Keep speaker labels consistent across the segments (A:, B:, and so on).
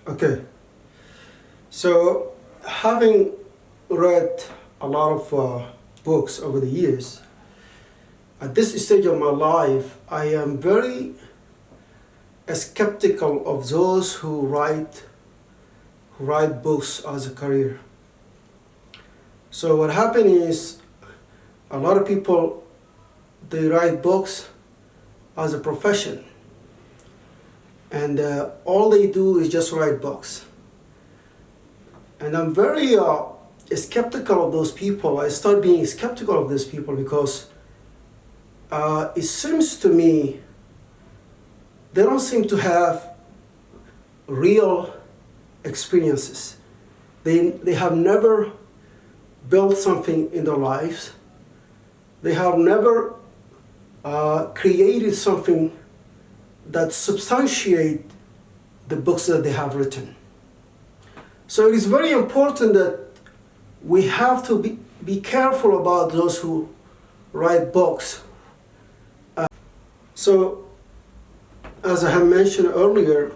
A: Okay, so having read a lot of books over the years, at this stage of my life, I am very skeptical of those who write books as a career. So what happened is a lot of people, they write books as a profession, and all they do is just write books. And I'm very skeptical of those people. I start being skeptical of these people because it seems to me they don't seem to have real experiences. They have never built something in their lives. They have never created something that substantiate the books that they have written. So it is very important that we have to be careful about those who write books. So, as I have mentioned earlier,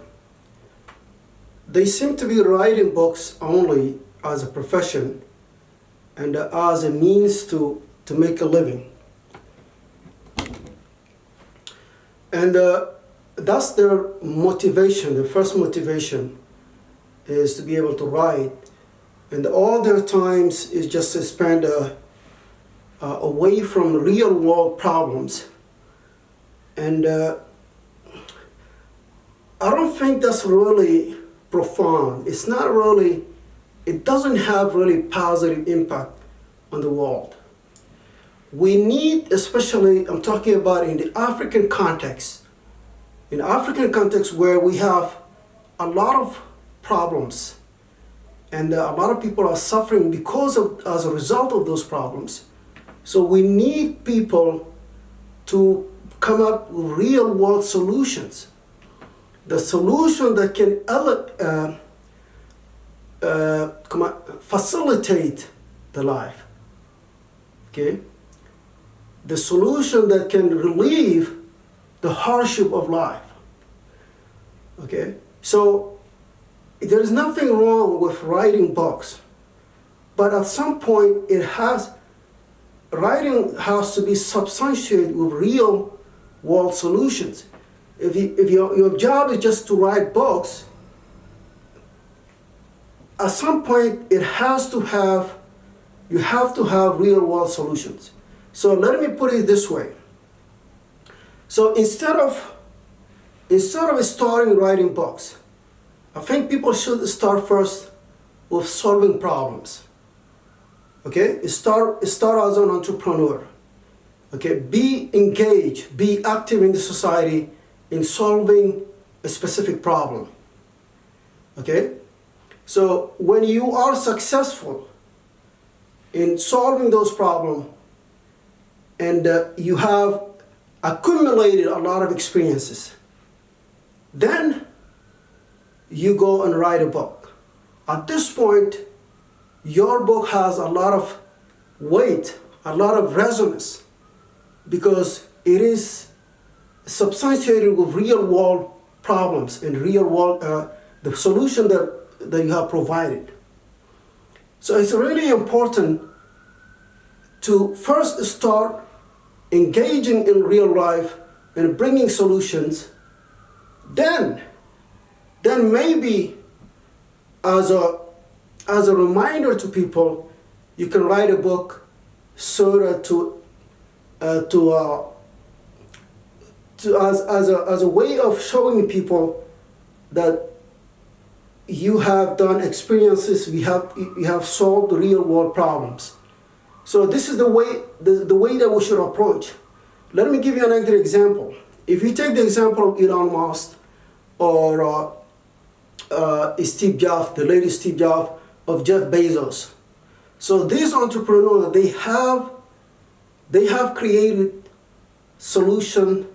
A: they seem to be writing books only as a profession and as a means to make a living. And that's their motivation. The first motivation is to be able to write, and all their times is just to spend away from real world problems. And I don't think that's really profound. It's not really, it doesn't have really positive impact on the world. We need, especially, I'm talking about in the African context, where we have a lot of problems and a lot of people are suffering as a result of those problems. So we need people to come up with real world solutions. The solution that can facilitate the life. Okay? The solution that can relieve the hardship of life. Okay? So there is nothing wrong with writing books, but at some point writing has to be substantiated with real world solutions. If your job is just to write books, at some point you have to have real world solutions. So let me put it this way. So instead of starting writing books, I think people should start first with solving problems. Okay? Start as an entrepreneur. Okay? Be engaged, be active in the society in solving a specific problem. Okay? So when you are successful in solving those problems and you have accumulated a lot of experiences, then you go and write a book. At this point, your book has a lot of weight, a lot of resonance, because it is substantiated with real world problems and real world, the solution that you have provided. So it's really important to first start engaging in real life and bringing solutions. Then maybe as a reminder to people, you can write a book sort of as a way of showing people that you have done experiences, you have solved real world problems. So this is the way that we should approach. Let me give you another example. If you take the example of Elon Musk or Steve Jobs, the late Steve Jobs, of Jeff Bezos. So these entrepreneurs, they have created solution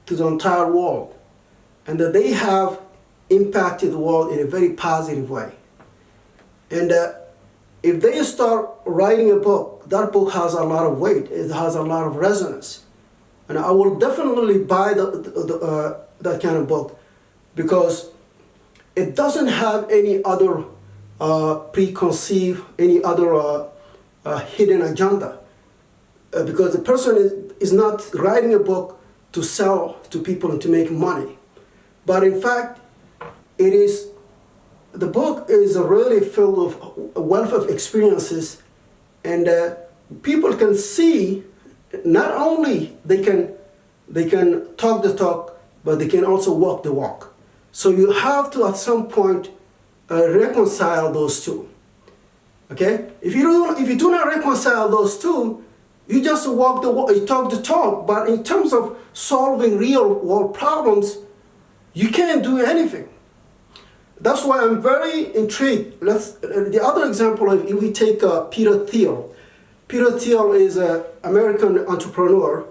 A: to the entire world, and that they have impacted the world in a very positive way. And if they start writing a book, that book has a lot of weight. It has a lot of resonance, and I will definitely buy that kind of book, because it doesn't have any other preconceived, any other hidden agenda. Because the person is not writing a book to sell to people and to make money. But in fact, the book is really filled with a wealth of experiences, and people can see not only they can talk the talk, but they can also walk the walk. So you have to at some point reconcile those two. Okay? If you do not reconcile those two, you just walk the walk, you talk the talk, but in terms of solving real world problems, you can't do anything. That's why I'm very intrigued. The other example, if we take Peter Thiel. Peter Thiel is an American entrepreneur.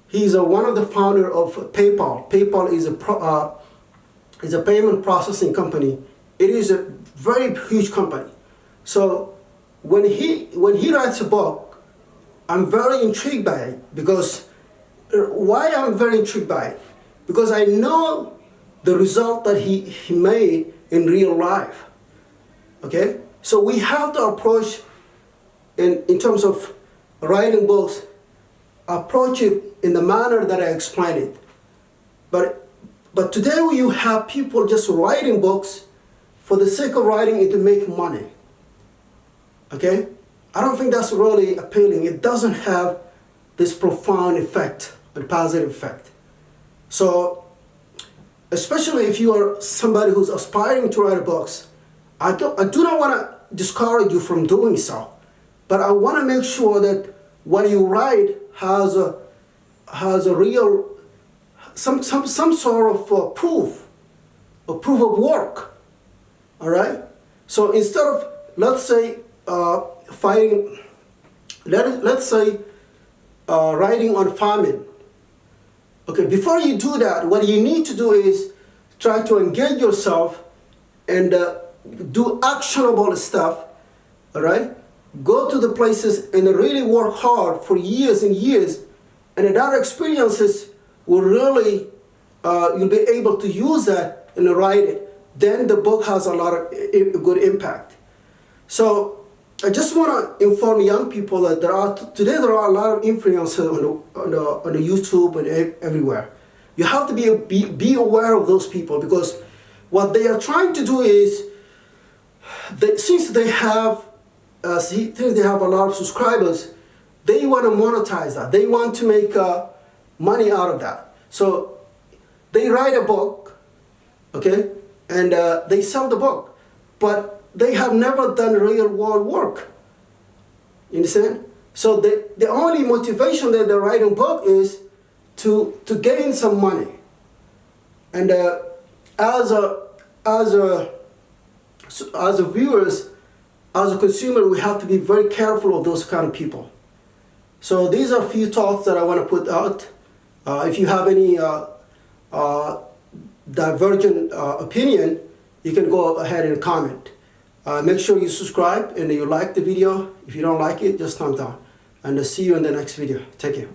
A: He's one of the founders of PayPal. PayPal is a payment processing company. It is a very huge company. So when he writes a book, I'm very intrigued by it. Because why I'm very intrigued by it? Because I know the result that he made in real life. Okay? So we have to approach, in terms of writing books, approach it in the manner that I explained it. But today you have people just writing books for the sake of writing it to make money. Okay? I don't think that's really appealing. It doesn't have this profound effect, a positive effect. So, especially if you are somebody who's aspiring to write books, I do not want to discourage you from doing so. But I want to make sure that what you write has a real, some sort of proof of work. All right? So instead of, let's say, writing on famine. Okay, before you do that, what you need to do is try to engage yourself and do actionable stuff. All right? Go to the places and really work hard for years and years, and that experiences will really, you'll be able to use that and write it. Then the book has a lot of good impact. So I just want to inform young people that today there are a lot of influencers on the YouTube and everywhere. You have to be aware of those people, because what they are trying to do is, since they have a lot of subscribers, they want to monetize that. They want to make money out of that. So they write a book, okay, and they sell the book, but they have never done real world work. You understand? So the only motivation that they're writing a book is to gain some money. And as viewers, as a consumer, we have to be very careful of those kind of people. So these are a few thoughts that I want to put out. If you have any divergent opinion, you can go ahead and comment. Make sure you subscribe and you like the video. If you don't like it, just thumbs down. And see you in the next video. Take care.